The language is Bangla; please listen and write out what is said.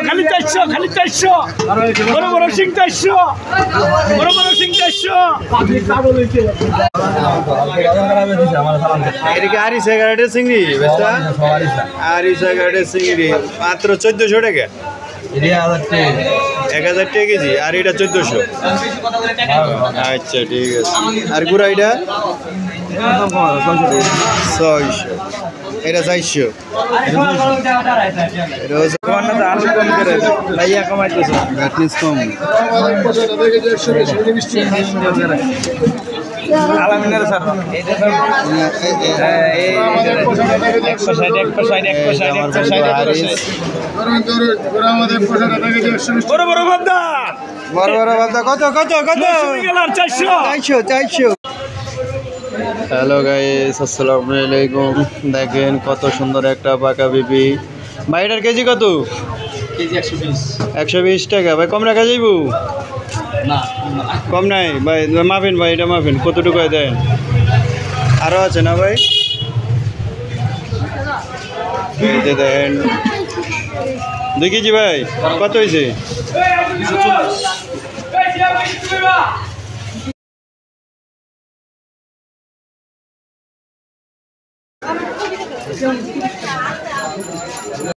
খালি 400 বড় বড় সিং 400 বড় বড় সিং 400 আরি সিগারেটের চিংড়ি বেস্তা আরি সিগারেটের চিংড়ি মাত্র 1400 টাকা 1000 টাকা কেজি আর এটা 1400 আচ্ছা ঠিক আছে আর গুড়া এটা 600 এটা 400 এটা হচ্ছে আলু কম করে লাইয়া কমাইতেছে ব্যাটনিস কম আলামিনের স্যার বড় বড় বাদা কত কত কত 400 হ্যালো গাইস আসসালামু আলাইকুম দেখেন কত সুন্দর একটা পাকা বিবি ভাই এটার কেজি কত কেজি 120 টাকা ভাই কম রাখা যাইব না কম নাই ভাই মাফিন ভাই এটা মাফিন কতটুকু দেন আরো আছে না ভাই দেন 2 কেজি ভাই কত হয়েছে 240